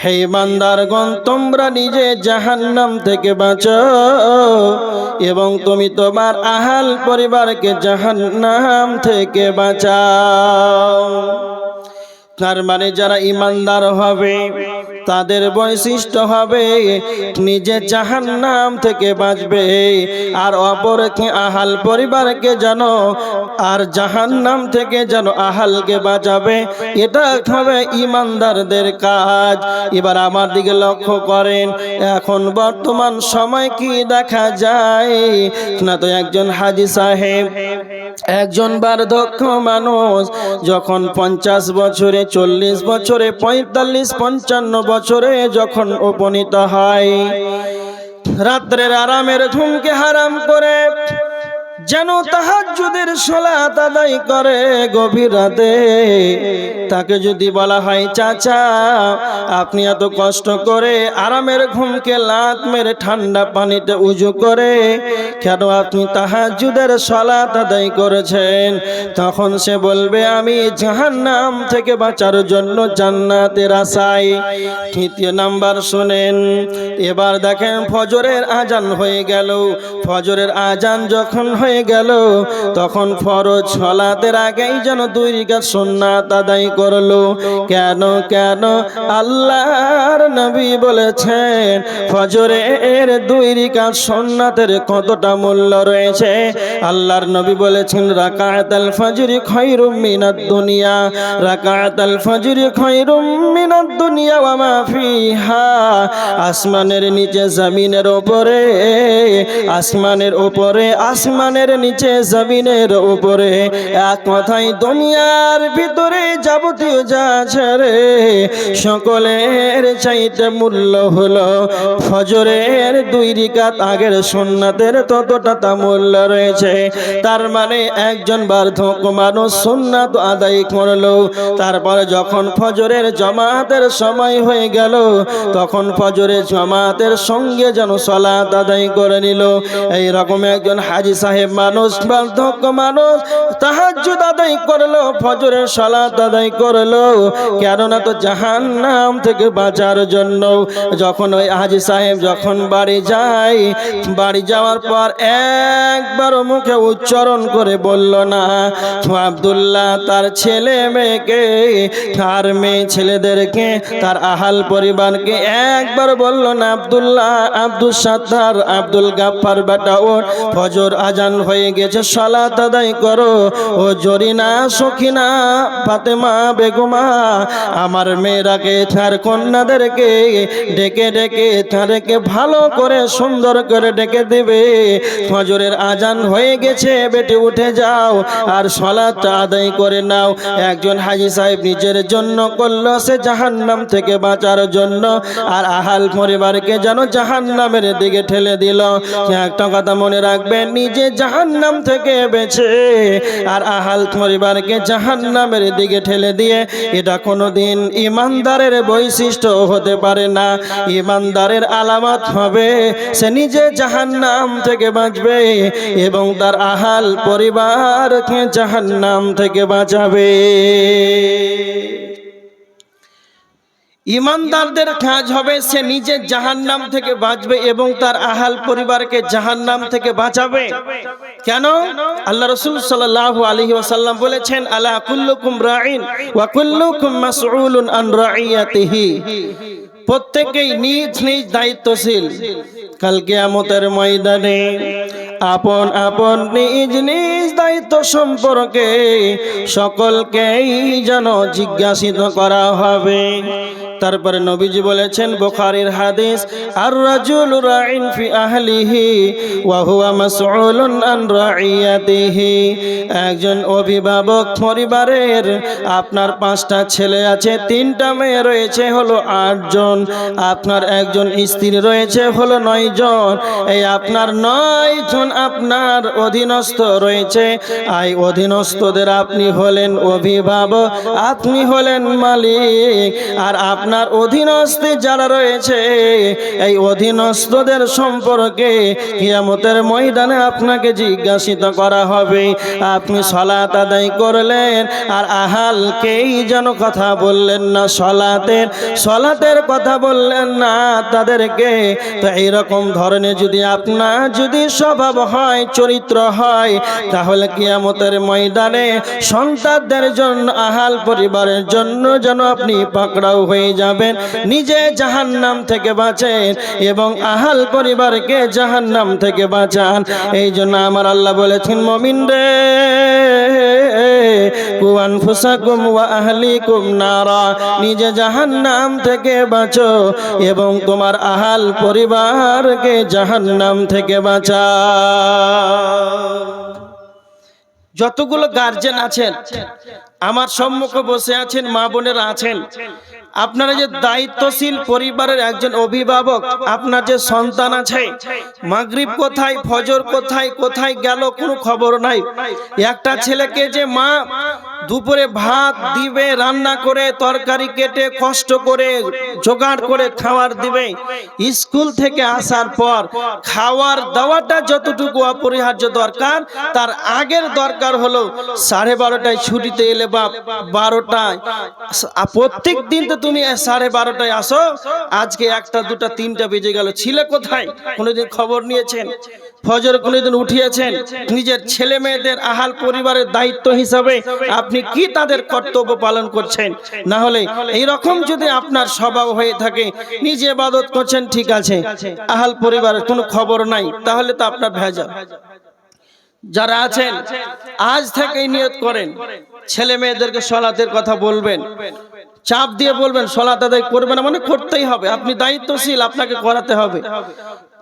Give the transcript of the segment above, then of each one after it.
হে ইমানদারগণ, তোমরা নিজে জাহান্নাম থেকে বাঁচো এবং তুমি তোমার আহাল পরিবারকে জাহান্নাম থেকে বাঁচাও। তার মানে যারা ইমানদার হবে তাদের বৈশিষ্ট্য হবে নিজে জাহান্নাম থেকে বাঁচবে আর অপরকে আহাল পরিবারকে যেন আর জাহান্নাম থেকে যেন আহালকে বাঁচাবে। এটা হবে ইমানদারদের কাজ। এবার আমার দিকে লক্ষ্য করেন, এখন বর্তমান সময় কি দেখা যায় না? তো একজন হাজী সাহেব, একজন বার্ধক্য মানুষ যখন 50 বছরে, 40 বছরে, 45, 55 বছরে যখন উপনীত হয়, রাত্রের আরামের ঘুমকে হারাম করে যেন তাহাজ্জুদের সালাত আদায় করে গভীর রাতে। তাকে যদি বলা হয়, চাচা আপনি এত কষ্ট করে আরামের ঘুমকে লাত মেরে ঠান্ডা পানিতে উজু করে কেন আপনি তাহাজ্জুদের সালাত আদায় করেছেন? তখন সে বলবে, আমি জাহান্নাম থেকে বাঁচার জন্য জান্নাতের আশায়। তৃতীয় নাম্বার শুনেন, এবার দেখেন ফজরের আজান হয়ে গেল। ফজরের আজান যখন হয়ে গেল তখন ফরজ সালাতের আগেই যেন 2 রাকাত সুন্নাত আদায় করলো। কেন? আল্লাহর নবী বলেছেন ফজরের 2 রাকাত সুন্নাতের কতটা মূল্য রয়েছে। আল্লাহর নবী বলেছেন, রাকাতুল ফজর খায়রুম মিনাদ দুনিয়া, রাকাতুল ফজর খায়রুম মিনাদ দুনিয়া ওয়া মা ফিহা। আসমানের নিচে জমিনের উপরে, আসমানের উপরে, আসমানের নিচে জমিনের উপরে, এক কথায় দুনিয়ার ভিতরে যাবতীয় যা আছে রে সকলের চাইতে মূল্য হলো ফজরের 2 রাকাত আগের সুন্নাতের ততটা মূল্য রয়েছে। তার মানে একজন বার্ধক্য মানুষ সুন্নাত আদায় করলো, তারপরে যখন ফজরের জামাতের সময় হয়ে গেল তখন ফজরের জামাতের সঙ্গে যেন সালাত আদায় করে নিল। এই রকম একজন হাজী সাহেব মানুষ, বার্ধক্য মানুষ তাহাজ্জুদ আদায় করলো, ফজরের সালাত আদায় করলো, কেননা তো জাহান্নাম থেকে বাঁচার জন্য। যখন ওই হাজী সাহেব যখন বাড়ি যায়, বাড়ি যাওয়ার পর একবার মুখে উচ্চারণ করে বলল না, আব্দুল্লাহ তার ছেলে মেয়েকে, তার মেয়ে ছেলেদেরকে, তার আহাল পরিবারকে একবার বলল না, আব্দুল্লাহ, আব্দুল সাত্তার, আব্দুল গাফফার বেটা ওঠ, ফজর আজান হয়ে গেছে, সালাত আদায় করো। ও জরিনা, সখিনা, ফাতেমা বেগমা, আমার মেয়েরাকে, তার কন্যাদেরকে ডেকে ডেকে তাদেরকে ভালো করে সুন্দর করে ডেকে দেবে। ফজরের আজান হয়ে গেছে, বেটে উঠে যাও আর সালাত আদায় করে নাও। একজন হাজী সাহেব নিজের জন্য করলো সে জাহান্নাম থেকে বাঁচার জন্য, আর আহাল পরিবারকে যেন জাহান্নামের দিকে ঠেলে দিল। একটা কথা মনে রাখবেন, নিজে জাহান্নাম থেকে বেঁচে আর আহাল পরিবারকে জাহান্নামের দিকে ঠেলে দিয়ে এটা কোনোদিন ইমানদারের বৈশিষ্ট্য হতে পারে না। ইমানদারের আলামত হবে সে নিজে জাহান্নাম থেকে বাঁচবে এবং তার আহাল পরিবারকে জাহান্নাম থেকে বাঁচাবে। ইমানদারদের কাজ হবে সে নিজে জাহান্নাম থেকে বাঁচবে এবং তার আহাল পরিবারকে জাহান্নাম থেকে বাঁচাবে। কেন? আল্লাহ রাসূল সাল্লাল্লাহু আলাইহি ওয়াসাল্লাম বলেছেন, আলা কুল্লুকুম রাঈন ওয়া কুল্লুকুম মাসউলুন আন রাইয়াতিহি। প্রত্যেকেই নিজ নিজ দায়িত্বশীল। কাল কিয়ামতের ময়দানে আপন আপন নিজ নিজ দায়িত্ব সম্পর্কে সকলকেই যেন জিজ্ঞাসিত করা হবে। তারপরে নবীজি বলেছেন, বুখারীর হাদিস, আর রাজুলু রাঈন ফি আহলিহি ওয়া হুয়া মাসউলুন আন রাইয়াতিহি। একজন অভিভাবক পরিবারের, আপনার 5টা ছেলে আছে, 3টা মেয়ে রয়েছে হলো 8 জন, আপনার একজন স্ত্রী রয়েছে হলো 9 জন। এই আপনার 9 জন আপনার অধীনস্থ রয়েছে। এই অধীনস্থদের আপনি হলেন অভিভাবক, আপনি হলেন মালিক, আর আপনি আপনার অধীনস্থে যারা রয়েছে এই অধীনস্থদের সম্পর্কে কিয়ামতের ময়দানে আপনাকে জিজ্ঞাসিত করা হবে। আপনি সালাত আদায় করলেন আর আহালকেই যেন কথা বললেন না, সলাতের কথা বললেন না তাদেরকে। তো এইরকম ধরনের যদি স্বভাব হয়, চরিত্র হয়, তাহলে কিয়ামতের ময়দানে সন্তানদের জন্য, আহাল পরিবারের জন্য যেন আপনি পাকড়াও হয়ে যাবেন। নিজে জাহান্নাম থেকে বাঁচেন এবং আহাল পরিবারকে জাহান্নাম থেকে বাঁচান। এই জন্য আমার আল্লাহ বলেছেন, মুমিন রে, কু আনফুসাকুম ওয়া আহলিকুম নারা, নিজে জাহান্নাম থেকে বাঁচো এবং তোমার আহাল পরিবারকে জাহান্নাম থেকে বাঁচাও। যতগুলো গার্জেন আছেন, আমার সম্মুখে বসে আছেন, মা বোনেরা আছেন, আপনারা যে দায়িত্বশীল পরিবারের একজন অভিভাবক, আপনার যে সন্তান আছে, মাগরিব কোথায়, ফজর কোথায়, কোথায় গেল কোনো খবর নাই। একটা ছেলেকে যে মা দুপুরে ভাত দিবে, রান্না করে তরকারি কেটে কষ্ট করে জোগাড় করে খাবার দিবে, স্কুল থেকে আসার পর খাওয়ার দাওয়াটা যতটুকু অপরিহার্য দরকার, তার আগের দরকার হলো 12:30টায় ছুটিতে এলে বা 12টায়, প্রত্যেক দিন তো তুমি 12:30টায় আসো, আজকে 1টা 2টা 3টা বেজে গেল, ছিলে কোথায়? কোনোদিন খবর নিয়েছেন? ফজর কোনোদিন উঠিয়েছেন? নিজের ছেলে মেয়েদের আহাল পরিবারের দায়িত্ব হিসাবে আপনি কি তাদের কর্তব্য পালন করছেন? না হলে এইরকম যদি আপনার স্বভাব হয়ে থাকে, নিজে ইবাদত করছেন ঠিক আছে, আহাল পরিবারের কোনো খবর নাই, তাহলে তো আপনার ভেজাল। যারা আছেন আজ থেকেই নিয়ত করেন, ছেলে মেয়েদেরকে সালাতের কথা বলবেন, চাপ দিয়ে বলবেন সালাত আদায় করবে না মানে করতেই হবে, আপনি দায়িত্বশীল, আপনাকে করাতে হবে।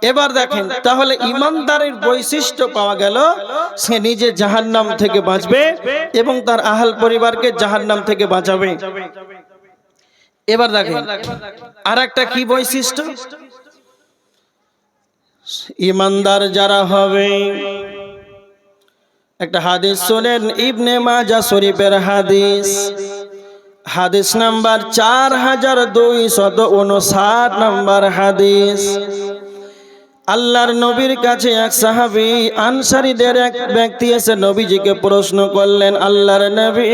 এবার দেখেন, তাহলে ইমানদারের বৈশিষ্ট্য পাওয়া গেল, সে নিজে জাহান্নাম থেকে বাঁচবে এবং তার আহাল পরিবারকে জাহান্নাম থেকে বাঁচাবে। এবার দেখেন আর একটা কি বৈশিষ্ট্য, ইমানদার যারা হবে, একটা হাদিস শুনেন, ইবনে মাজাহ শরীফের হাদিস নাম্বার 4259 নাম্বার হাদিস। আল্লাহর নবীর কাছে এক সাহাবী আনসারীদের এক ব্যক্তি এসে নবীজিকে প্রশ্ন করলেন, আল্লাহর নবী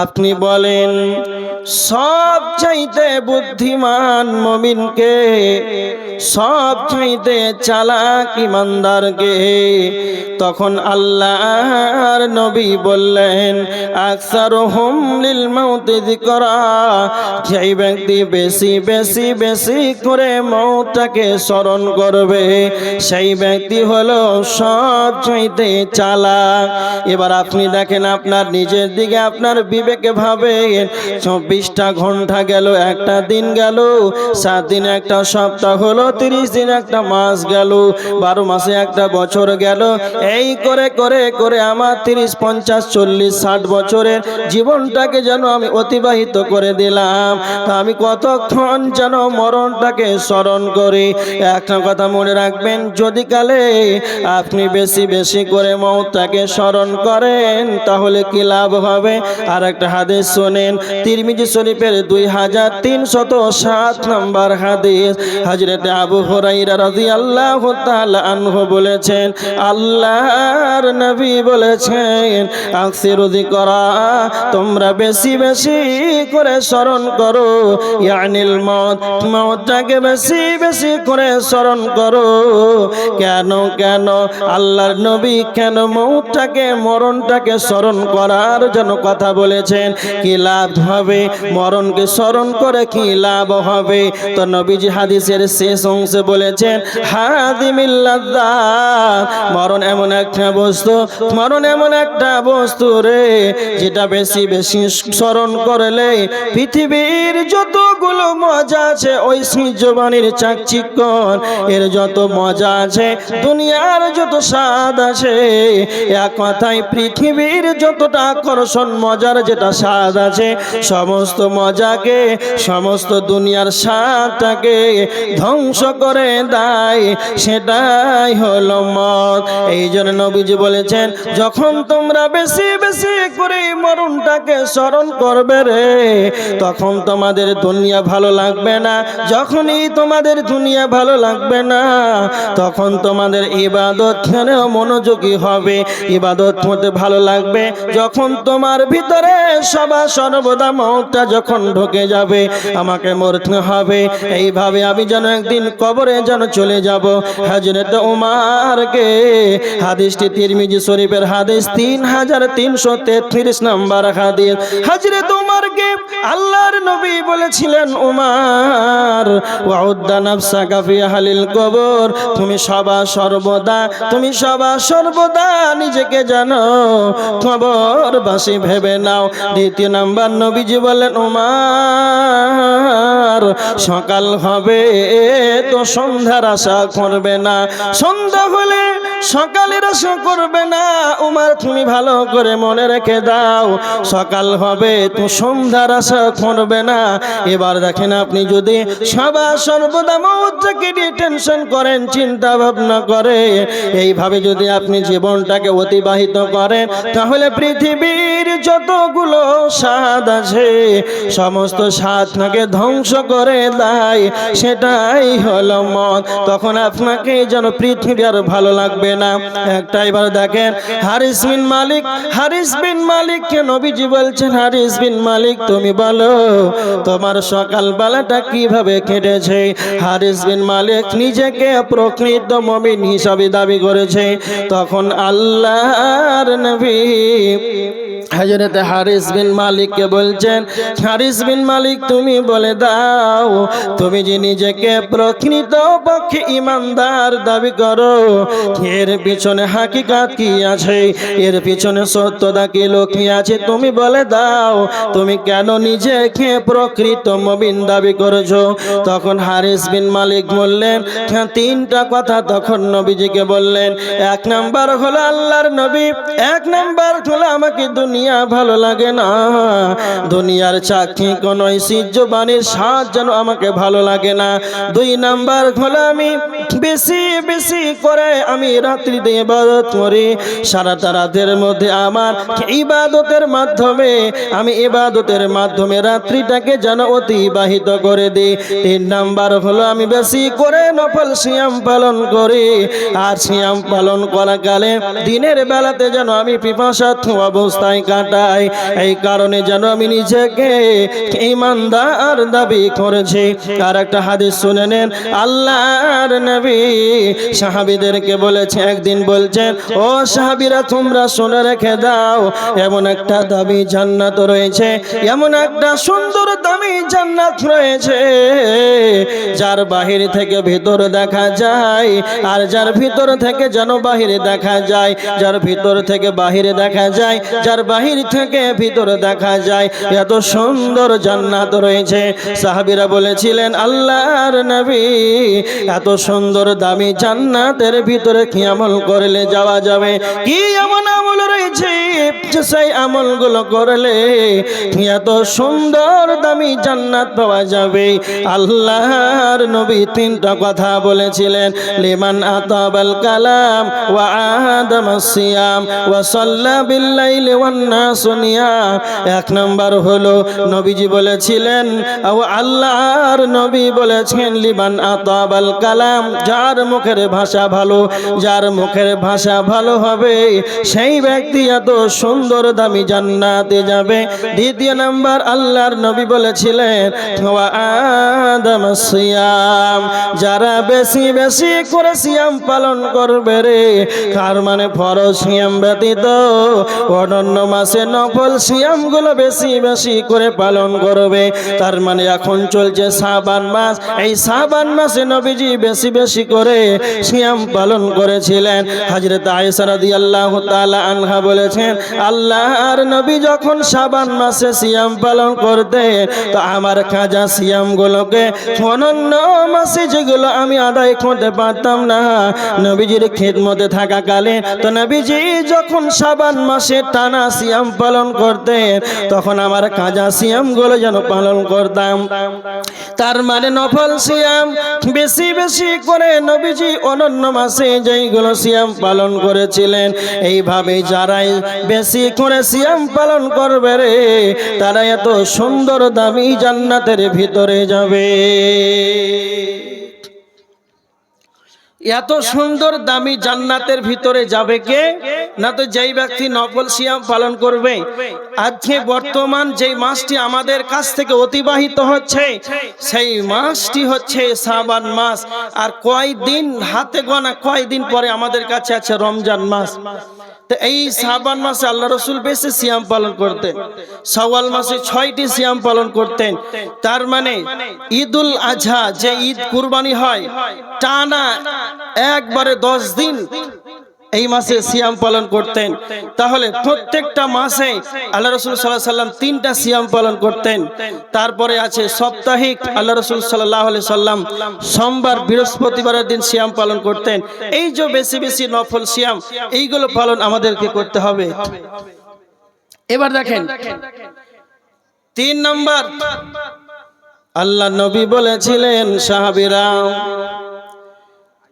আপনি বলেন সব চাইতে বুদ্ধিমান মুমিনকে, সব চাইতে চালাক ইমানদারকে? তখন আল্লাহর নবী বললেন, আকসারুহুম লিল মাউতি যিকরা, যেই ব্যক্তি বেশি বেশি বেশি করে মওতটাকে স্মরণ করবে, সেই ব্যক্তি হলো সব চাইতে চালাক। এবার আপনি দেখেন, আপনার নিজের দিকে আপনার বিবেকে ভাবেন, 24টা ঘন্টা গেল, একটা দিন গেল, 7 দিন একটা সপ্তাহ হলো, 30 দিন একটা মাস গেল, 12 মাসে একটা বছর গেল, এই করে করে করে আমার 30, 50, 40, 60 বছরের জীবনটাকে যেন আমি অতিবাহিত করে দিলাম। তা আমি কতক্ষণ যেন মরণটাকে স্মরণ করি? একটা কথা মনে রাখবেন, যদি কালে আপনি বেশি বেশি করে মওতটাকে স্মরণ করেন তাহলে কি লাভ হবে? আর একটা হাদিস শুনেন, তিরমিজি শরীফের 2307 নম্বর হাদিস। হযরত আবু হুরায়রা রাদিয়াল্লাহু তাআলা আনহু বলেছেন, আল্লাহর নবী বলেছেন, আকসিরু যিকরা, তোমরা বেশি বেশি করে স্মরণ করো, ইয়ানিল মওত, মওতটাকে বেশি বেশি করে স্মরণ করো। কেন কেন আল্লাহর নবী কেন মওতটাকে, মরণটাকে স্মরণ করার জন্য কথা বলেছেন? কি লাভ হবে? মরণকে স্মরণ করে কি লাভ হবে? তো নবীজি হাদিসের শেষ অংশে বলেছেন, হাদিমিল লাযযাত, মরণ এমন একটা বস্তু, মরণ এমন একটা বস্তু রে, যেটা বেশি বেশি স্মরণ করলে পৃথিবীর যতগুলো মজা আছে, ওই জবানির চাকচিক্য, এর যত মজা আছে, দুনিয়ার যত স্বাদ আছে, এক কথায় পৃথিবীর যতটা আকর্ষণ, মজার যেটা স্বাদ আছে, সমস্ত মজাকে, সমস্ত দুনিয়ার স্বাদটাকে ধ্বংস ধ্বংস করে দেয়, সেটাই হলো মত। এই জন্য নবীজি বলেছেন, যখন তোমরা বেশি বেশি করে মরণটাকে স্মরণ করবে রে, তখন তোমাদের দুনিয়া ভালো লাগবে না। যখনই তোমাদের দুনিয়া ভালো লাগবে না, তখন তোমাদের ইবাদত খেলেও মনোযোগী হবে, ইবাদত করতে ভালো লাগবে। যখন তোমার ভিতরে সর্বদা মওতটা যখন ঢুকে যাবে, আমাকে মরতে হবে, এইভাবে আমি যেন একদিন কবরে যেন চলে যাব। হযরত উমরকে, হাদিসটি তিরমিজি শরীফের হাদিস 3333 নম্বর হাদিস। হযরত উমরকে আল্লাহর নবী বলেছিলেন, উমর ওয়াউদ্দা নাফসাকা ফি আহলিল কবর, তুমি সর্বদা নিজেকে জানো কবরবাসী ভেবে নাও। দ্বিতীয় নাম্বার নবীজি বলেন, উমর সকাল হবে তো সন্ধ্যার আশা করবে না, সন্ধ্যা হলে সকালের আশা করবে না। উমর তুমি ভালো করে মনে রেখে দাও, সকাল হবে তো সন্ধ্যার আশা করবে না। এবার দেখেন, আপনি যদি সর্বদা মওতকে নিয়ে টেনশন করেন, চিন্তা ভাবনা করে, এইভাবে যদি আপনি জীবনটাকে অতিবাহিত করেন, তাহলে পৃথিবীর যতগুলো স্বাদ আছে সমস্ত স্বাদটাকে ধ্বংস করে দেয়, সেটাই হলো মত। তখন আপনাকে যেন পৃথিবী আর ভালো লাগবে না। একটা এবার দেখেন, হারিস বিন মালিককে নবীজি বলছেন, হারিস বিন মালিক তুমি বলো তোমার সকাল বেলাটা কিভাবে কেটেছে। হারিস বিন মালিক নিজেকে প্রকৃত মুমিন হিসাবে দাবি করেছে। তখন আল্লাহর নবী হযরত হারিস বিন মালিককে বলছেন, হারিস বিন মালিক তুমি বলে দাও, তুমি যে নিজেকে প্রকৃত পক্ষে ইমানদার দাবি করো, এর পিছনে হাকিকাত কি আছে, এর পিছনে সত্যতা কি লুকিয়ে আছে, তুমি বলে দাও, তুমি কেন নিজেকে প্রকৃত মুমিন দাবি করেছো। তখন হারিস বিন মালিক বললেন তিনটা কথা। তখন নবীজিকে বললেন, এক নাম্বার হলো আল্লাহর নবী, এক নাম্বার হলো আমাকে দুনিয়া ভালো লাগে না, দুনিয়ার চাকরি কোন সিজ্জবানির স্বাদ যেন আমাকে ভালো লাগে না। দুই নাম্বার হলো আমি বেশি বেশি করে আমি রাত্রিতে ইবাদত করি, সারাটা রাতের মধ্যে আমার ইবাদতের মাধ্যমে রাত্রিটাকে যেন অতিবাহিত করে দিই। তিন নাম্বার হলো আমি বেশি করে নফল সিয়াম পালন করি, আর সিয়াম পালন করাকালে দিনের বেলাতে যেন আমি পিপাসার্থ অবস্থায় কাটাই। এই কারণে যেন আমি নিজেকে ঈমানদার দাবি করেছি। আর একটা হাদিস শুনে নেন, আল্লাহর নবী সাহাবীদেরকে বলেছে, একদিন বলছেন, ও সাহাবীরা তোমরা শুনে রেখে দাও, এমন একটা দামি জান্নাত রয়েছে, এমন একটা সুন্দর দামি জান্নাত রয়েছে, যার বাহির থেকে ভিতর দেখা যায়, আর যার ভিতর থেকে যেন বাহিরে দেখা যায়, যার ভিতর থেকে বাহিরে দেখা যায়, যার বাহির থেকে ভিতরে দেখা যায়, এত সুন্দর জান্নাত রয়েছে। সাহাবীরা বলেছিলেন, আল্লাহর নবী এত সুন্দর দামি জান্নাতের ভিতরে কি আমল করলে যাওয়া যাবে? কি এমন আমল রয়েছে যে সেই আমলগুলো করলে এত সুন্দর দামি জান্নাত পাওয়া যাবে? আল্লাহর নবী তিনটা কথা বলেছিলেন, লিমান আতাবাল কালাম ওয়া আদামাস সিয়াম ওয়া সাল্লা বিল লাইলি ওয়ান নাস নিয়াম। এক নাম্বার হলো নবীজি বলেছিলেন, আল্লাহর নবী বলেছেন, লিমান আতাবাল কালাম, যার মুখের ভাষা ভালো, যার মুখের ভাষা ভালো হবে সেই ব্যক্তি এত সুন্দর দামি জান্নাতে যাবে। দ্বিতীয় নাম্বার আল্লাহর নবী বলেছিলেন, ওয়া আদামাস সিয়াম, যারা বেশি বেশি করে সিয়াম পালন করবে রে, তার মানে ফরজ সিয়াম ব্যতীত অন্যান্য মাসে নফল সিয়াম গুলো বেশি বেশি করে পালন করবে। তার মানে এখন চলছে শাবান মাস, এই শাবান মাসে নবীজি বেশি বেশি করে সিয়াম পালন করেছিলেন। হযরত আয়েশা রাদিয়াল্লাহু তাআলা আনহা বলেছেন, আল্লাহর নবী যখন শাবান মাসে সিয়াম পালন করতেন, তো আমার কাজা সিয়াম গুলোকে অন্যান্য মাসে যেগুলো আমি আদায় করতে পারতাম না নবীজির খিদমতে থাকাকালীন, তো নবীজি যখন শাবান মাসে টানা সিয়াম পালন করতেন তখন আমার কাজা সিয়ামগুলো যেন পালন করতাম। তার মানে নফল সিয়াম বেশি বেশি করে নবীজি অন্যান্য মাসে যেইগুলো সিয়াম পালন করেছিলেন, এইভাবে যারাই বেশি করে সিয়াম পালন করবে রে তারা এত সুন্দর দামি জান্নাতের ভিতরে যাবে। এত সুন্দর দামি জান্নাতের ভিতরে যাবে কে? না তো যেই ব্যক্তি নফল সিয়াম পালন করবে। আজকে বর্তমান যেই মাসটি আমাদের কাছ থেকে অতিবাহিত হচ্ছে সেই মাসটি হচ্ছে শাবান মাস। আর কয়দিন হাতে গোনা কয়দিন পরে আমাদের কাছে আছে রমজান মাস। তো এই শাবান মাসে আল্লাহ রসুল বেশি সিয়াম পালন করতেন, শাওয়াল মাসে 6টি সিয়াম পালন করতেন। তার মানে ঈদুল আজহা যে ঈদ কুরবানি হয় টানা একবারে 10 দিন এই মাসে সিয়াম পালন করতেন। তাহলে প্রত্যেকটা মাসে আল্লাহ রসুল সাল্লাল্লাহু আলাইহি সাল্লাম 3টা সিয়াম পালন করতেন। তারপরে আছে সাপ্তাহিক, আল্লাহ রসুল সাল্লাল্লাহু আলাইহি সাল্লাম সোমবার বৃহস্পতিবারের দিন সিয়াম পালন করতেন। এই যে বেশি বেশি নফল সিয়াম এইগুলো পালন আমাদেরকে করতে হবে। এবার দেখেন 3 নাম্বার আল্লাহ নবী বলেছিলেন সাহাবীরা,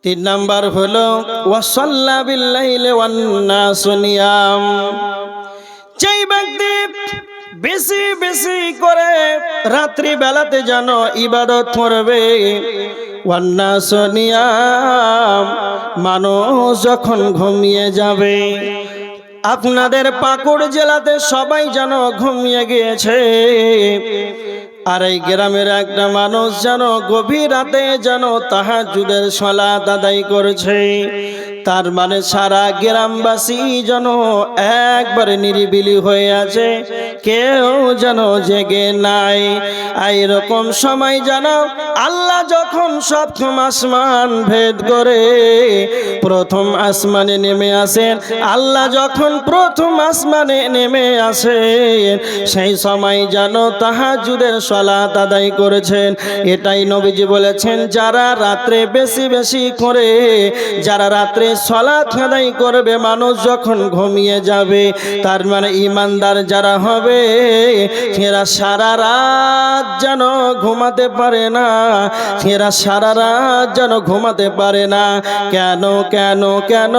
3 নাম্বার হলো ওয়াসাল্লা বিল্লাইলি ওয়ান নাসু নিয়াম। যেই ব্যক্তি বেশি বেশি করে রাত্রি বেলাতে যেন ইবাদত করবে, ওয়ান নাসু নিয়াম মানুষ যখন ঘুমিয়ে যাবে। আপনাদের পাকুড় জেলাতে সবাই যেন ঘুমিয়ে গিয়েছে, আর এই গ্রামের একটা মানুষ যেন গভীর রাতে যেন তাহাজ্জুদের সালাত আদায় করছে। তার মানে সারা গ্রামবাসী যেন একবারে নিরিবিলি হয়ে আছে, কেউ যেন জেগে নাই। এইরকম সময় যেন আল্লাহ যখন সপ্তম আসমান ভেদ করে প্রথম আসমানে নেমে আসেন, আল্লাহ যখন প্রথম আসমানে নেমে আসেন সেই সময় যেন তাহাজ্জুদের সালাত আদায় করেছেন। এটাই নবীজি বলেছেন, যারা রাত্রে বেশি বেশি করে যারা রাত্রে সালাত আদায় করবে মানুষ যখন ঘুমিয়ে যাবে, তার মানে ঈমানদার যারা হবে এরা সারা রাত যেন ঘুমাতে পারে না, এরা সারা রাত যেন ঘুমাতে পারে না। কেন কেন কেন?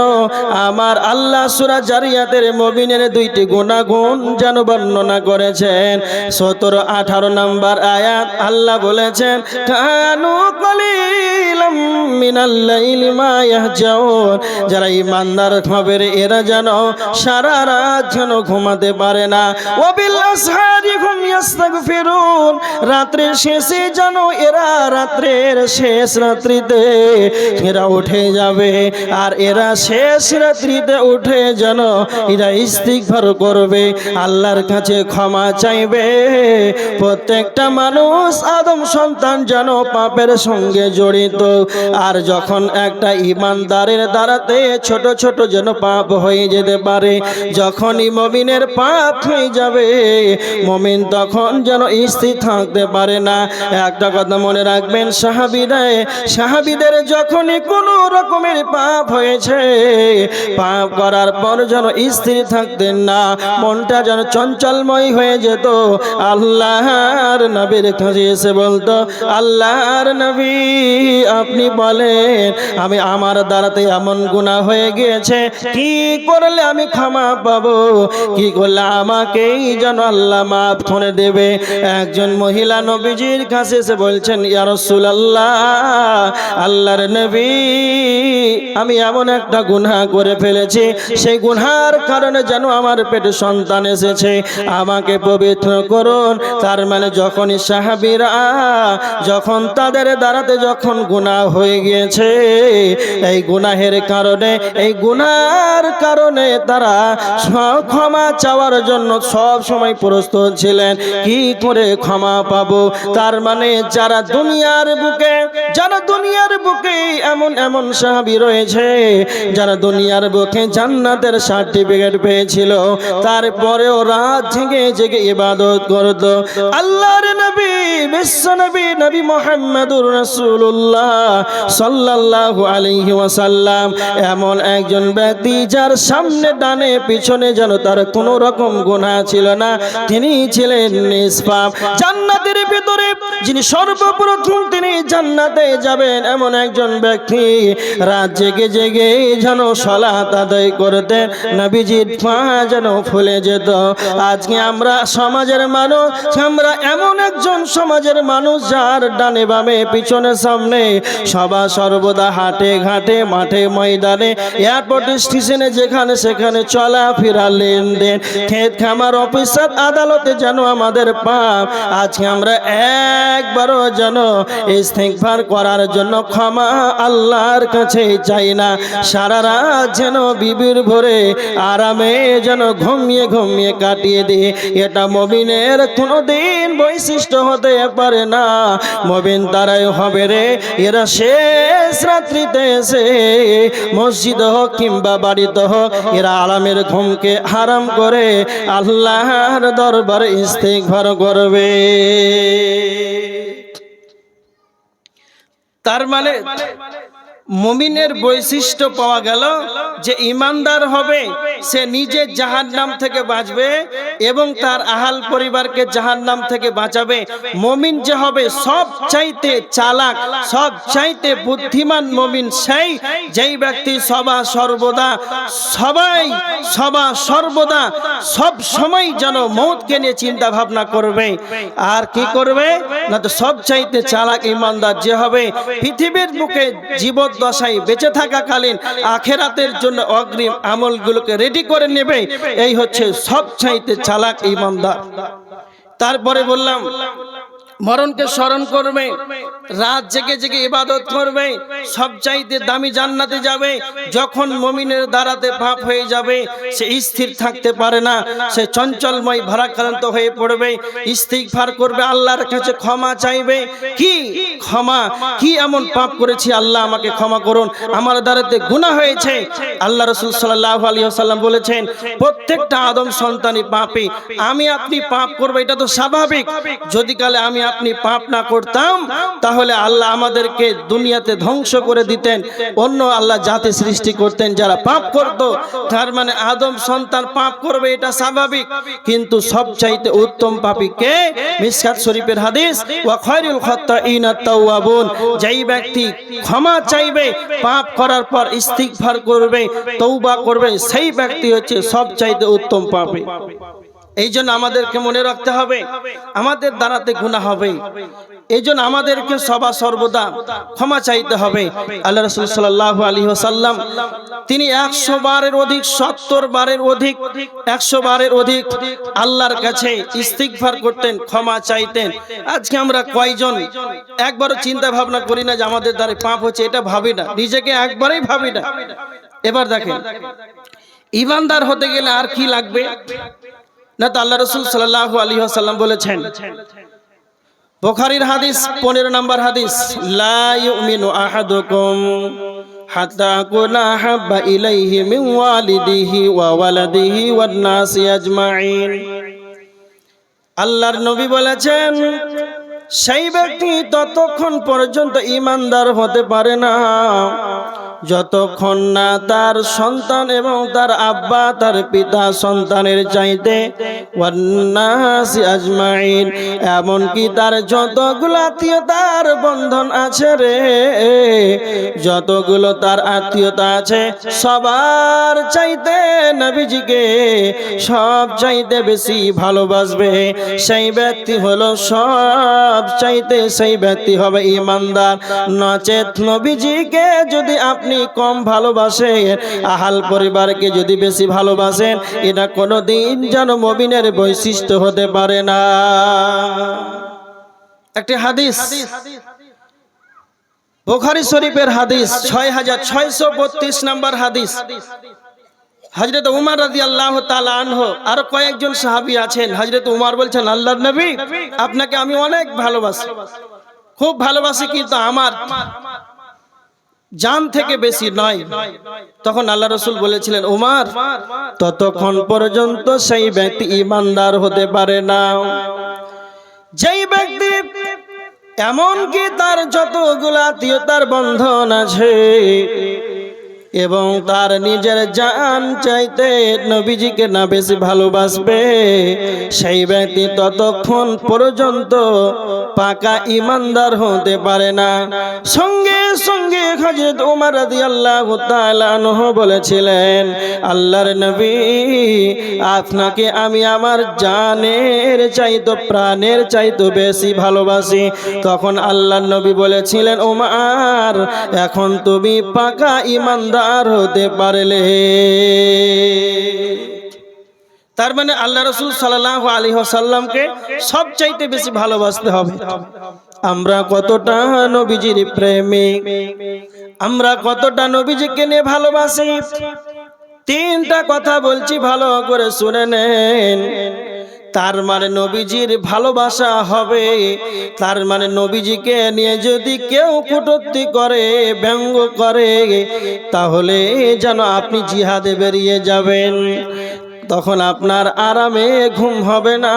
আমার আল্লাহ সূরা জারিয়াতের মুমিনের 2টি গুণাগুণ যেন বর্ণনা করেছেন। 17-18 নম্বর আয়াত আল্লাহ বলেছেন, কানু কলিলাম মিনাল লাইলি মা ইয়াহজাউন। যারা ঈমানদার হবে এরা যেন সারা রাত যেন ঘুমাতে পারে না। ওয়াবিল আসহারি হুম ইস্তাগফিরুন। রাত্রির শেষে যেন এরা রাত্রের শেষ রাত্রিতে এরা উঠে যাবে, আর এরা শেষ রাত্রিতে উঠে যেন এরা ইস্তিগফার করবে, আল্লাহর কাছে ক্ষমা চাইবে। প্রত্যেকটা মানুষ আদম সন্তান যেন পাপের সঙ্গে জড়িত, আর যখন একটা ঈমানদারের দ্বারাতে ছোট ছোট যেন পাপ হয়ে যেতে পারে, যখনই মুমিনের পাপ হয়ে যাবে মুমিন তখন যেন স্থির থাকতে পারে না। একটা কথা মনে রাখবেন, সাহাবীদের যখনই কোনো রকমের পাপ হয়েছে, পাপ করার পর যেন স্থির থাকতেন না, মনটা যেন চঞ্চলময় হয়ে যেত। আল্লাহর নবীর কাছে এসে বলতো, আল্লাহর নবী আপনি বলেন আমি আমার দ্বারাতে এমন গুনাহ হয়ে গিয়েছে, কি করলে আমি ক্ষমা পাবো, কি করলে আমাকেই যেন আল্লাহ মাফ করে দেবে। একজন মহিলা নবীজির কাছে এসে বলছেন, ইয়া রাসূলুল্লাহ, আল্লাহর নবী আমি এমন একটা গুনাহ করে ফেলেছি, সেই গুনার কারণে যেন আমার পেটে সন্তান এসেছে, আমাকে পবিত্র করুন। তার মানে যখনই সাহাবীরা যখন তাদের দ্বারাতে যখন গুনাহ হয়ে গিয়েছে, এই গুনাহের কারণে এই গুনার কারণে তারা ক্ষমা চাওয়ার জন্য সব সময় প্রস্তুত ছিলেন, কি করে ক্ষমা পাবো। তার মানে যারা দুনিয়ার বুকে এমন সাহাবী রয়েছে যারা দুনিয়ার বুকে জান্নাতের সার্টিফিকেট পেয়েছিল, তারপরেও রাত জেগে জেগে ইবাদত করত। আল্লাহর নবী বিশ্ব নবী মুহাম্মদুর রাসূলুল্লাহ সাল্লাল্লাহু আলাইহি ওয়াসাল্লাম এমন একজন ব্যক্তি যার সামনে ডানে পিছনে যেন তার কোনো রকম গুনাহ ছিল না, তিনি ছিলেন নিষ্পাপ। জান্নাতের ভিতরে যিনি সর্বপ্রথম তিনি জান্নাতে যাবেন এমন একজন ব্যক্তি রাত জেগে জেগে যেন সালাত আদায় করতেন, নবীজির পা যেন ফুলে যেত। আজকে আমরা সমাজের মানুষ, আমরা এমন একজন সমাজের মানুষ যার ডানে বামে পিছনে সামনে সবা সর্বদা হাটে ঘাটে মাঠে ময়দানে এয়ারপোর্ট স্টেশনে যেখানে সেখানে চলাফেরা লেনদেন ক্ষেত খামার অফিস আদালতে যেন আমাদের পাপ। আজকে আমরা একবারও যেন ইস্তিগফার করার জন্য ক্ষমা আল্লাহর কাছে চাই না। সারা রাত যেন বিবির ভরে আরামে যেন ঘুমিয়ে ঘুমিয়ে কাটিয়ে দিই, এটা মুমিনের কোনোদিন বৈশিষ্ট্য হতে পারে না। মুমিন তারাই হবে রে, এরা শেষ রাত্রিতে এসে মসজিদ হোক কিংবা বাড়িতে হোক এরা আরামের ঘুমকে হারাম করে আল্লাহর দরবারে ইস্তিগফার করবে। তার মানে মুমিনের বৈশিষ্ট্য পাওয়া গেল যে ইমানদার হবে, সে নিজে জাহান্নাম থেকে বাঁচবে এবং তার আহাল পরিবারকে জাহান্নাম থেকে বাঁচাবে। মুমিন যে হবে সব চাইতে চালাক, সব চাইতে বুদ্ধিমান মুমিন সেই যেই ব্যক্তি সবা সর্বদা সব সময় যেন মৌতকে নিয়ে চিন্তা ভাবনা করবে। আর কি করবে না, তো সব চাইতে চালাক ইমানদার যে হবে পৃথিবীর বুকে জীবদ্দশায় বেঁচে থাকাকালীন আখেরাতের জন্য অগ্রিম আমলগুলোকে রেডি করে নেবে, এই হচ্ছে সব চাইতে চালাক ইমানদার। তারপরে বললাম মরণকে স্মরণ করবে, রাত জেগে জেগে ইবাদত করবে, সব চাইতে দামি জান্নাতে যাবে। যখন মুমিনের দাঁড়াতে পাপ হয়ে যাবে সে স্থির থাকতে পারে না, সে চঞ্চলময় ভারাক্রান্ত হয়ে পড়বে, ইস্তিগফার করবে, আল্লাহর কাছে ক্ষমা চাইবে। কি ক্ষমা, কি এমন পাপ করেছি আল্লাহ আমাকে ক্ষমা করুন, আমার দ্বারাতে গুনাহ হয়েছে। আল্লাহ রাসূল সাল্লাল্লাহু আলাইহি ওয়াসাল্লাম বলেছেন প্রত্যেকটা আদম সন্তানই পাপী, আমি আপনি পাপ করব এটা তো স্বাভাবিক। যদি কালে আমি আপনি পাপ না করতাম তাহলে আল্লাহ আমাদেরকে দুনিয়াতে ধ্বংস করে দিতেন, অন্য আল্লাহ জাতি সৃষ্টি করতেন যারা পাপ করত। তার মানে আদম সন্তান পাপ করবে এটা স্বাভাবিক, কিন্তু সবচাইতে উত্তম পাপী কে? মিশকাত শরীফের হাদিস, ওয়া খায়রুল খাত্তাইনা তাওয়াবুন, যেই ব্যক্তি ক্ষমা চাইবে পাপ করার পর ইস্তিগফার করবে, তওবা করবে, সেই ব্যক্তি হচ্ছে সবচাইতে উত্তম পাপী। এই জন্য আমাদেরকে মনে রাখতে হবে আমাদের দ্বারাতে গুনাহ হবে, এই জন্য আমাদেরকে সবা সর্বদা ক্ষমা চাইতে হবে। আল্লাহ রাসূল সাল্লাল্লাহু আলাইহি ওয়াসাল্লাম তিনি 100 বারের অধিক, 70 বারের অধিক, 100 বারের অধিক আল্লাহর কাছে ইস্তিগফার করতেন, ক্ষমা চাইতেন। আজকে আমরা কয়জন একবারও চিন্তা ভাবনা করি না যে আমাদের দ্বারা পাপ হচ্ছে, এটা ভাবি না, নিজেকে একবারই ভাবি না। এবার দেখেন ঈমানদার হতে গেলে আর কি লাগবে না, তো আল্লাহ রাসূল সাল্লাল্লাহু আলাইহি ওয়াসাল্লাম বলেছেন, বুখারীর হাদিস 15 নম্বর হাদিস, লা ইউমিনু আহাদুকুম হাত্তা আকুনা হাব্বা ইলাইহি মিন ওয়ালিদিহি ওয়া ওয়ালাদিহি ওয়ান নাসি আজমাইন। আল্লাহর নবী বলেছেন সেই ব্যক্তি ততক্ষণ পর্যন্ত ঈমানদার হতে পারে না যতক্ষণ না তার সন্তান এবং তার আব্বা তার পিতা সন্তানের চাইতে ওয়ান্নাসি আজমাইন, এমনকি তার যতগুলো আত্মীয়তার বন্ধন আছে রে, যতগুলো তার আত্মীয়তা আছে সবার চাইতে নবীজিকে সব চাইতে বেশি ভালোবাসবে, সেই ব্যক্তি হলো সব চাইতে, সেই ব্যক্তি হবে ঈমানদার। নচেত নবীজিকে যদি আপনি কম ভালোবাসেন, আহাল পরিবারকে যদি বেশি ভালোবাসেন, এটা কোনোদিন যেন মুমিনের বৈশিষ্ট্য হতে পারে না। একটি হাদিস বুখারী শরীফের হাদিস 6632 নম্বর হাদিস, হযরত উমর রাদিয়াল্লাহু তাআলা আনহু আর কয়েকজন সাহাবী আছেন। হযরত উমর বলছেন, আল্লাহর নবী আপনাকে আমি অনেক ভালোবাসি, খুব ভালোবাসি, কিন্তু আমার জান থেকে বেশি নয়। তখন আল্লাহ রাসূল বলেছিলেন, উমর ততক্ষণ পর্যন্ত সেই ব্যক্তি ঈমানদার হতে পারে না যেই ব্যক্তি এমনকি তার যতগুলো আত্মীয়তার বন্ধন আছে এবং তার নিজের জান চাইতে নবীজিকে না বেশি ভালোবাসবে, সেই ব্যক্তি ততক্ষণ পর্যন্ত পাকা ঈমানদার হতে পারে না। সঙ্গে সঙ্গে হযরত ওমর রাদিয়াল্লাহু তাআলা আনহু বলেছিলেন, আল্লাহর নবী, আপনাকে আমি আমার জানের চাইতে প্রাণের চাইতে বেশি ভালোবাসি। তখন আল্লাহর নবী বলেছিলেন, ওমর, এখন তুমি পাকা ঈমানদার হতে পারলে। তার মানে আল্লাহ রাসূল সাল্লাল্লাহু আলাইহি ওয়াসাল্লামকে সবচাইতে বেশি ভালোবাসতে হবে। আমরা কতটা নবীজির প্রেমিক, আমরা কতটা নবীজিকে নিয়ে ভালোবাসি। তিনটা কথা বলছি, ভালো করে শুনে নেন। তার মানে নবীজির ভালোবাসা হবে, তার মানে নবীজিকে নিয়ে যদি কেউ কটূক্তি করে, ব্যঙ্গ করে, তাহলে যেন আপনি জিহাদে বেরিয়ে যাবেন, তখন আপনার আরামে ঘুম হবে না।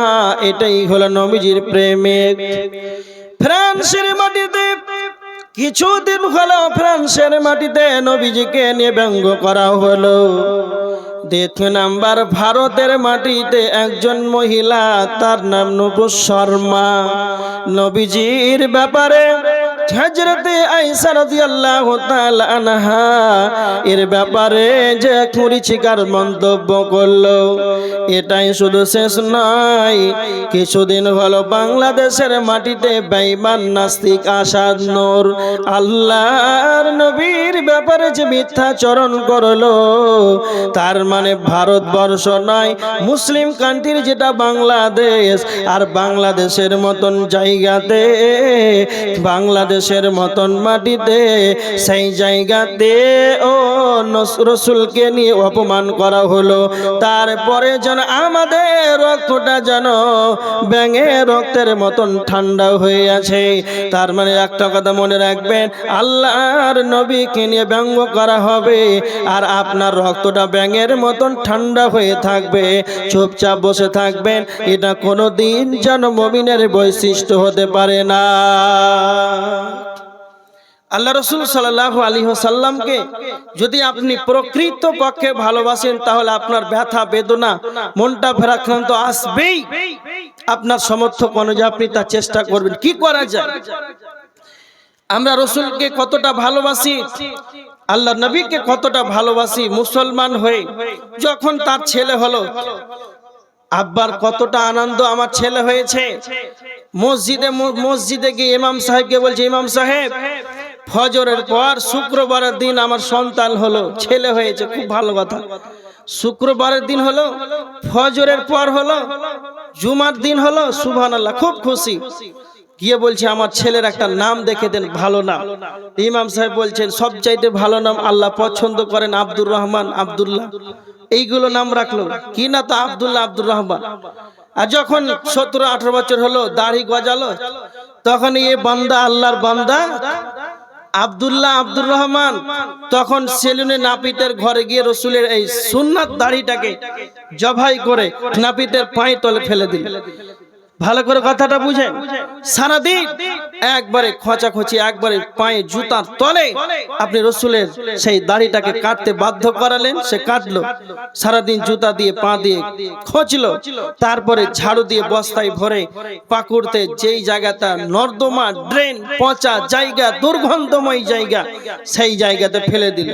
এটাই হলো নবীজির প্রেমিক। ফ্রান্সের মাটিতে কিছুদিন হলো ফ্রান্সের মাটিতে নবীজিকে নিয়ে ব্যঙ্গ করা হলো। 2 নাম্বার, ভারতের মাটিতে একজন মহিলা, তার নাম নূপুর শর্মা, নবীজির ব্যাপারে হযরতে আয়েশা রাদিয়াল্লাহু তাআলা আনহা এর ব্যাপারে যে কুরুচিকর মন্তব্য করলো। এটাই শুধু শেষ নয়, কিছুদিন হলো বাংলাদেশের মাটিতে বেঈমান নাস্তিক আসাদ নূর আল্লাহর নবীর ব্যাপারে যে মিথ্যাচরণ করলো, তার মানে ভারতবর্ষ নয়, মুসলিম কান্ট্রি যেটা বাংলাদেশ, আর বাংলাদেশের মতন জায়গাতে, বাংলাদেশের মতন মাটিতে, সেই জায়গাতে ও রাসূলকে নিয়ে অপমান করা হলো। তারপরে যেন আমাদের রক্তটা যেন ব্যাঙের রক্তের মতন ঠান্ডা হয়ে আছে। তার মানে একটা কথা মনে রাখবেন, আল্লাহর নবীকে নিয়ে ব্যঙ্গ করা হবে আর আপনার রক্তটা ব্যাঙের মতন ঠান্ডা হয়ে থাকবে, চুপচাপ বসে থাকবেন, এটা কোনোদিন যেন মুমিনের বৈশিষ্ট্য হতে পারে না। আল্লাহ রাসূল সাল্লাল্লাহু আলাইহি ওয়াসাল্লামকে যদি আপনি প্রকৃত পক্ষে ভালোবাসেন, তাহলে আপনার ব্যথা বেদনা, মনটা ভারাক্রান্ত আসবেই। আপনার সমর্থক অনুযায়ী আপনি তার চেষ্টা করবেন। কি করা যায়? আমরা রাসূলকে কতটা ভালোবাসি, আল্লাহর নবীকে কতটা ভালোবাসি, মুসলমান হয়ে যখন তার ছেলে হলো, আব্বার কতটা আনন্দ, আমার ছেলে হয়েছে। মসজিদে গিয়ে ইমাম সাহেবকে বলছে, ইমাম সাহেব, ফজরের পর শুক্রবারের দিন আমার সন্তান হলো, ছেলে হয়েছে, খুব ভালো কথা। শুক্রবারের দিন হলো, ফজরের পর হলো, জুমার দিন হলো, সুবহানাল্লাহ, খুব খুশি। গিয়ে বলছে, আমার ছেলের একটা নাম দেখে দেন, ভালো নাম। ইমাম সাহেব বলছেন, সবচাইতে ভালো নাম আল্লাহ পছন্দ করেন আব্দুর রহমান, আব্দুল্লাহ, এইগুলো নাম রাখলো। কি না, তো আব্দুল্লাহ, আব্দুর রহমান। আর যখন 17-18 বছর হলো, দাড়ি গজালো, তখন এই বান্দা, আল্লাহর বান্দা আব্দুল্লাহ, আব্দুর রহমান, তখন সেলুনে নাপিতের ঘরে গিয়ে রসুলের এই সুন্নাত দাড়িটাকে জবাই করে নাপিতের পায়ে তলে ফেলে দিল। ভালো করে কথাটা বুঝেন। সারাদিন একবারে খোঁচাখুচি, একবারে পায়ে জুতার তলে আপনি রসুলের সেই দাড়িটাকে কাটতে বাধ্য করালেন, সে কাটলো। সারাদিন জুতা দিয়ে পা দিয়ে খোঁচলো, তারপরে ঝাড়ু দিয়ে বস্তায় ভরে পাকুড়তে যেই জায়গাটা নর্দমা, ড্রেন, পচা জায়গা, দুর্গন্ধময় জায়গা, সেই জায়গাতে ফেলে দিল।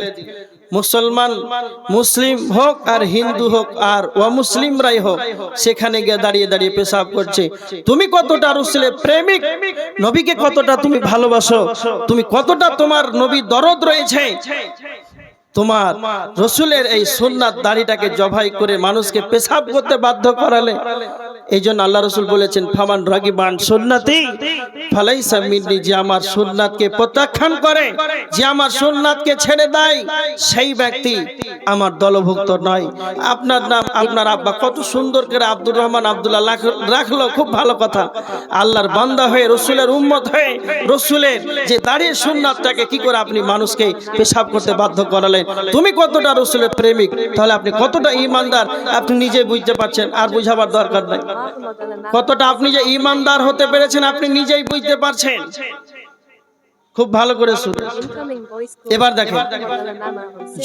মুসলমান, মুসলিম হোক আর হিন্দু হোক আর অমুসলিমরাই হোক, সেখানে গিয়ে দাঁড়িয়ে দাঁড়িয়ে পেশাব করছে। তুমি কতটা রাসূলের প্রেমিক, নবীকে কতটা তুমি ভালোবাসো, তুমি কতটা তোমার নবী দরদ রয়েছে, তোমার রাসূলের এই সুন্নাত দাড়িটাকে জবাই করে মানুষকে পেশাব করতে বাধ্য করালে। এই জন্য আল্লাহ রাসূল বলেছেন, ফামান রাগিবান সুন্নতি ফালাইসা মিন্নি, যে আমার সুন্নাতকে প্রত্যাখ্যান করে, যে আমার সুন্নাতকে ছেড়ে দেয়, সেই ব্যক্তি আমার দলভুক্ত নয়। আপনার নাম, আপনার আব্বা কত সুন্দর করে আব্দুর রহমান, আব্দুল্লাহ রাখলো, খুব ভালো কথা। আল্লাহর বান্দা হয়ে, রাসূলের উম্মত হয়ে, রাসূলের যে দাড়ির সুন্নাতটাকে কি করে আপনি মানুষকে পেশাব করতে বাধ্য করালেন? করালেন, তুমি কতটা রসুলের প্রেমিক, তাহলে আপনি কতটা ঈমানদার আপনি নিজে বুঝতে পারছেন, আর বুঝাবার দরকার নাই। কতটা আপনি যে ঈমানদার হতে পেরেছেন আপনি নিজেই বুঝতে পারছেন। খুব ভালো করে শুনুন। এবার দেখেন,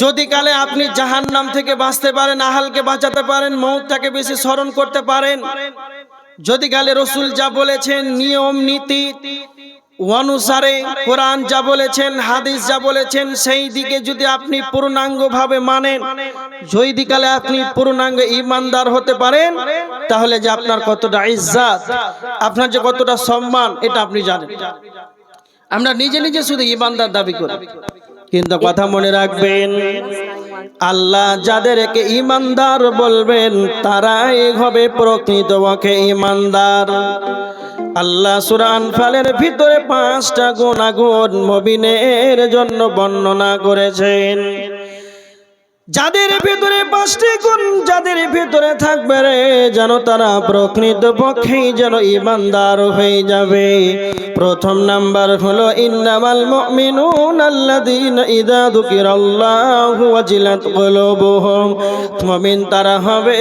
যদি কালে আপনি জাহান্নাম থেকে বাঁচতে পারেন, আহালকে বাঁচাতে পারেন, মওতটাকে বেশি স্মরণ করতে পারেন, যদি কালে রসুল যা বলেছেন নিয়ম নীতি অনুসারে, কোরআন যা বলেছেন, হাদিস যা বলেছেন, সেই দিকে যদি আপনি পূর্ণাঙ্গভাবে মানেন, যদি কালে আপনি পূর্ণাঙ্গ ঈমানদার হতে পারেন, তাহলে যে আপনার কতটা ইজ্জত, আপনার যে কতটা সম্মান, এটা আপনি জানেন। আমরা নিজে নিজে শুধু ঈমানদার দাবি করি, কিন্তু কথা মনে রাখবেন, আল্লাহ যাদেরকে ঈমানদার বলবেন তারাই হবে প্রকৃতপক্ষে ঈমানদার। আল্লাহ সূরা আনফালের ভিতরে 5টা গুণাগুণ মুমিনের জন্য বর্ণনা করেছেন। যাদের ভিতরে 5টি গুণ যাদের ভিতরে থাকবে রে, যেন তারা প্রকৃতপক্ষেই যেন ঈমানদার হয়ে যাবে। প্রথম নাম্বার হলো ইন্নামাল মুমিনুনা আল্লাযীনা ইযা যুকিরাল্লাহু ওয়াজিলাত কুলুবুহুম। মুমিন তারা হবে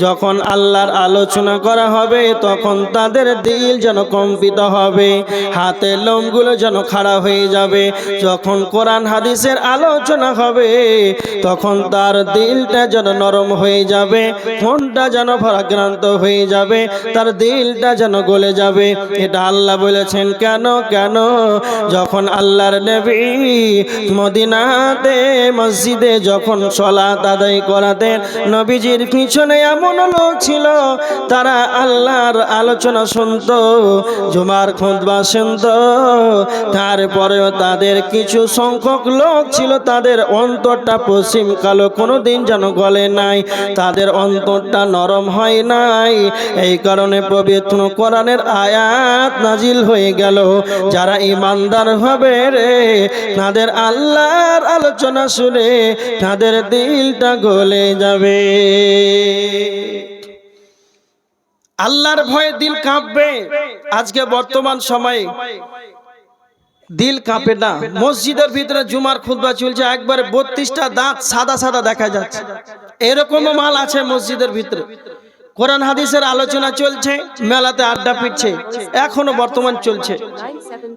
যখন আল্লাহর আলোচনা করা হবে তখন তাদের দিল যেন কম্পিত হবে, হাতের লোমগুলো যেন খাড়া হয়ে যাবে। যখন কোরআন হাদিসের আলোচনা হবে তখন তার দিলটা যেন নরম হয়ে যাবে, মনটা যেন ভারাক্রান্ত হয়ে যাবে, তার দিলটা যেন গলে যাবে। এটা আল্লাহ বলেছেন। কেন? যখন আল্লাহর নবী মদিনাতে মসজিদে যখন সালাত আদায় করাতেন, নবীজির পিছনে এমন লোক ছিল তারা আল্লাহর আলোচনা শুনতো, জুমার খুতবা শুনতো, তারপরেও তাদের কিছু সংখ্যক লোক ছিল তাদের অন্তরটা পশ্চিম কালো, কোনোদিন যেন গলে নাই, তাদের অন্তরটা নরম হয় নাই। এই কারণে পবিত্র কোরআনের আয়াত নাজিল হয়ে গেল, যারা ঈমানদার হবে রে তাদের আল্লাহর আলোচনা শুনে তাদের দিলটা গলে যাবে। আল্লাহর ভয়ে দিল কাঁপবে। আজকে বর্তমান সময়ে দিল কাঁপে না। মসজিদের ভিতরে জুমার খুতবা চলছে, একবারে 32টা দাঁত সাদা সাদা দেখা যাচ্ছে, এরকমও মাল আছে মসজিদের ভিতরে। কোরআন হাদিসের আলোচনা চলছে, মেলাতে আড্ডা পিটছে, এখনো বর্তমান চলছে।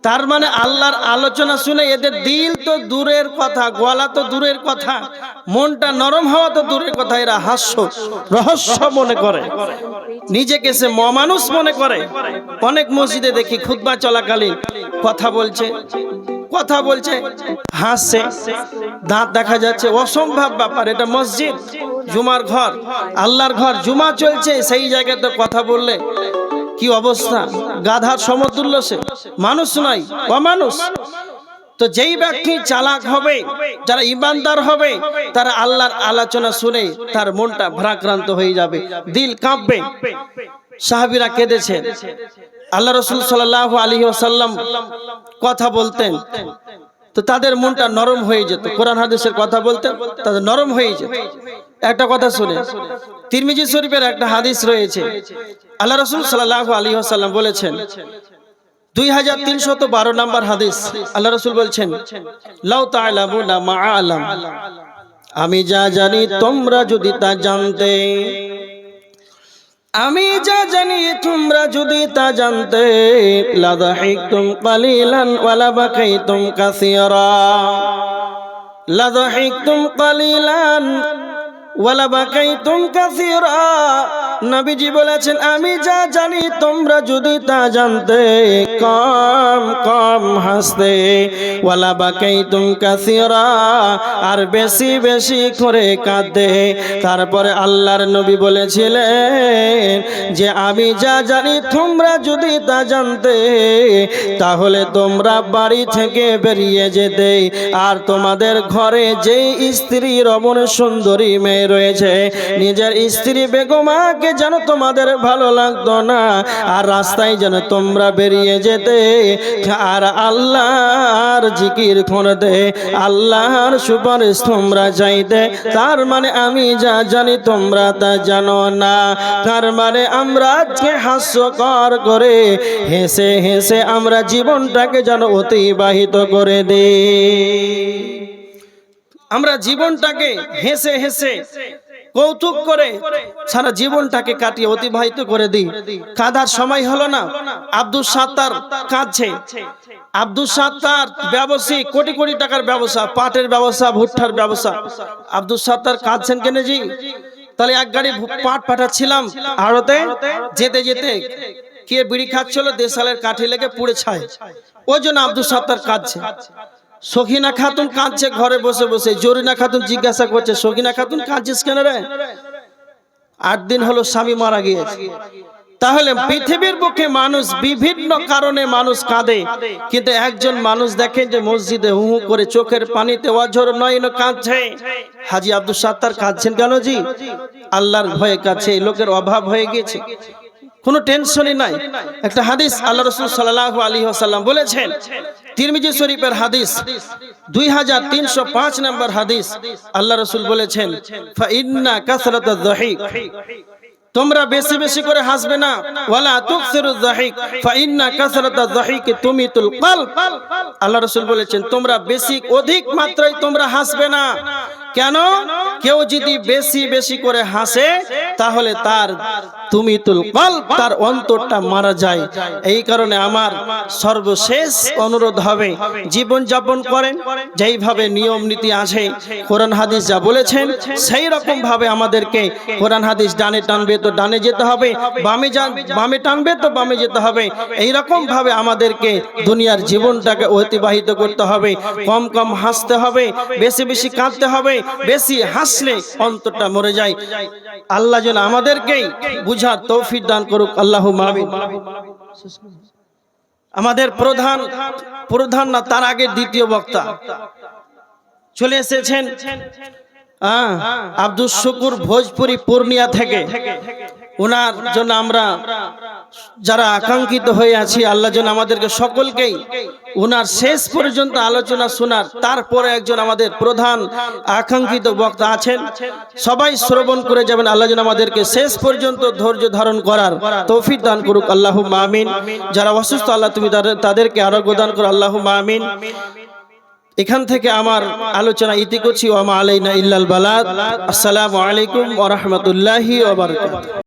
তার মানে আল্লাহর আলোচনা শুনে এদের দিল তো দূরের কথা, গলা তো দূরের কথা, মনটা নরম হওয়া তো দূরের কথা, এরা হাস্য রহস্য মনে করে, নিজেকে সে মানুষ মনে করে। অনেক মসজিদে দেখি খুতবা চলাকালীন কথা বলছে হাসছে, দাঁত দেখা যাচ্ছে, অসম্ভব ব্যাপার। এটা মসজিদ, জুমার ঘর, আল্লাহর ঘর, জুমা চলছে, সেই জায়গাতে কথা বললে কি অবস্থা? গাধার সমতুল্য সে, মানুষ নয়, অমানুষ। তো যেই ব্যক্তি চালাক হবে, যারা ঈমানদার হবে, তারা আল্লাহর আলোচনা শুনে তার মনটা ভারাক্রান্ত হয়ে যাবে, দিল কাঁপবে। সাহাবীরা কেঁদেছেন, আল্লাহ রাসূল সাল্লাল্লাহু আলাইহি ওয়াসাল্লাম কথা বলতেন তো তাদের মনটা নরম হয়ে যেত, কোরআন হাদিসের কথা বলতেন তাদের নরম হয়ে যেত। একটা কথা শুনে, তিরমিজি শরীফের একটা হাদিস রয়েছে, আল্লাহ রাসূল সাল্লাল্লাহু আলাইহি ওয়াসাল্লাম বলেছেন, 2312 নম্বর হাদিস, আল্লাহ রাসূল বলছেন, লাউ তা'লামুনা মা আ'লাম, আমি যা জানি তোমরা যদি তা জানতে, আমি যা জানি তোমরা যদি তা জানতে, লাযাহিকতুম কালিলান ওয়া লাবাকাইতুম কাসীরা, লাযাহিকতুম কালিলান ওয়া লাবাকাইতুম কাসীরা। নবীজি বলেছেন, আমি যা জানি তোমরা যদি তা জানতে, কম কম হাসতে, ওয়া লাবাকাইতুম কাসীরা, আর বেশি বেশি করে কাঁদতে। তারপরে আল্লাহর নবী বলেছিলেন যে আমি যা জানি তোমরা যদি তা জানতে, তাহলে তোমরা বাড়ি থেকে বেরিয়ে যেতে, আর তোমাদের ঘরে যেই স্ত্রী রমণ সুন্দরী মেয়ে রয়েছে, নিজের স্ত্রী বেগমাকে যেন তোমাদের ভালো লাগতো না, আর রাস্তায় যেন তোমরা বেরিয়ে যেতে, আর আল্লাহর জিকির করতে, আল্লাহর সুপারিশ তোমরা চাইতে। তার মানে আমি যা জানি তোমরা তা জানো না। তার মানে আমরা আজকে হাস্যকর করে হেসে হেসে আমরা জীবনটাকে যেন অতিবাহিত করে দিই। আমরা জীবনটাকে হেসে হেসে কৌতুক করে সারা জীবনটাকে কাটিয়ে অতিবাহিত করে দিই। কাঁদার সময় হলো না। আব্দুল সাত্তার কাঁদছে। আব্দুল সাত্তার ব্যবসায়ী, কোটি কোটি টাকার ব্যবসা, পাটের ব্যবসা, ভুট্টার ব্যবসা। আব্দুল সাত্তার কাঁদছেন কেন জি? তাহলে এক গাড়ি পাট পাঠাচ্ছিলাম আড়তে, যেতে যেতে কে বিড়ি খাচ্ছিল, দেশালের কাঠি লেগে পুড়ে ছায়। ওই জন্য আব্দুল সাত্তার কাঁদছে। সখিনা খাতুন কাঁদছে ঘরে বসে বসে। জরিনা খাতুন জিজ্ঞাসা করছে, সখিনা খাতুন কাঁদছিস কেন রে? 8 দিন হলো স্বামী মারা গিয়েছে। তাহলে পৃথিবীর বুকে মানুষ বিভিন্ন কারণে মানুষ কাঁদে, কিন্তু একজন মানুষ দেখেন যে মসজিদে হু হু করে চোখের পানিতে অঝর নয়ন কাঁদছে। হাজী আব্দুল সাত্তার কাঁদছেন কেন জি? আল্লাহর ভয়ে কাছে, লোকের অভাব হয়ে গেছে, কোনো টেনশনই নাই। একটা হাদিস আল্লাহ রাসূল সাল্লাল্লাহু আলাইহি ওয়াসাল্লাম বলেছেন, তিরমিজি শরীফের হাদিস 2305 নম্বর হাদিস। আল্লাহ রাসূল বলেছেন, ফা ইন্না কাসরাতায যাহিক, তোমরা বেশি বেশি করে হাসবে না। ওয়ালা তুকসিরুয যাহিক ফা ইন্না কাসরাতায যাহিক তুমিতুল কলব। আল্লাহ রাসূল বলেছেন, তোমরা বেশি অধিক মাত্রায় তোমরা হাসবে না। কেন? কেউ যদি বেশি বেশি করে হাসে তাহলে তার তুমিতুল কলব, তার অন্তরটা মারা যায়। এই কারণে আমার সর্বশেষ অনুরোধ হবে, জীবন যাপন করেন যেইভাবে নিয়ম নীতি আছে, কোরআন হাদিস যা বলেছেন সেই রকম ভাবে আমাদেরকে কোরআন হাদিস ডানে টানবে তো ডানে যেতে হবে, বামে টানবে তো বামে যেতে হবে। এই রকম ভাবে আমাদেরকে দুনিয়ার জীবনটাকে অতিবাহিত করতে হবে। কম কম হাসতে হবে, বেশি বেশি কাঁদতে হবে। বেশি হাসলে অন্তরটা মরে যায়। আল্লাহ যেন আমাদেরকে বুঝার তৌফিক দান করুক, আল্লাহুম্মা আমিন। আমাদের প্রধান না, তার আগে দ্বিতীয় বক্তা চলে এসেছেন আব্দুল শুকুর ভোজপুরি পূর্ণিয়া থেকে। ওনার জন্য আমরা যারা আকাঙ্ক্ষিত হয়ে আছি, আল্লাহ যেন আমাদেরকে সকলকেই ওনার শেষ পর্যন্ত আলোচনা শোনার। তারপরে একজন আমাদের প্রধান আকাঙ্ক্ষিত বক্তা আছেন, সবাই শ্রবণ করে যাবেন। আল্লাহ যেন আমাদেরকে শেষ পর্যন্ত ধৈর্য ধারণ করার তৌফিক দান করুক, আল্লাহুম্মা আমিন। যারা অসুস্থ আল্লাহ তুমি তাদেরকে আরোগ্য দান করো, আল্লাহুম্মা আমিন। এখান থেকে আমার আলোচনা ইতি করছি। ওয়া মা আলাইনা ইল্লাল বালাগ। আসসালামু আলাইকুম ওয়া রাহমাতুল্লাহি ওয়া বারাকাতুহু।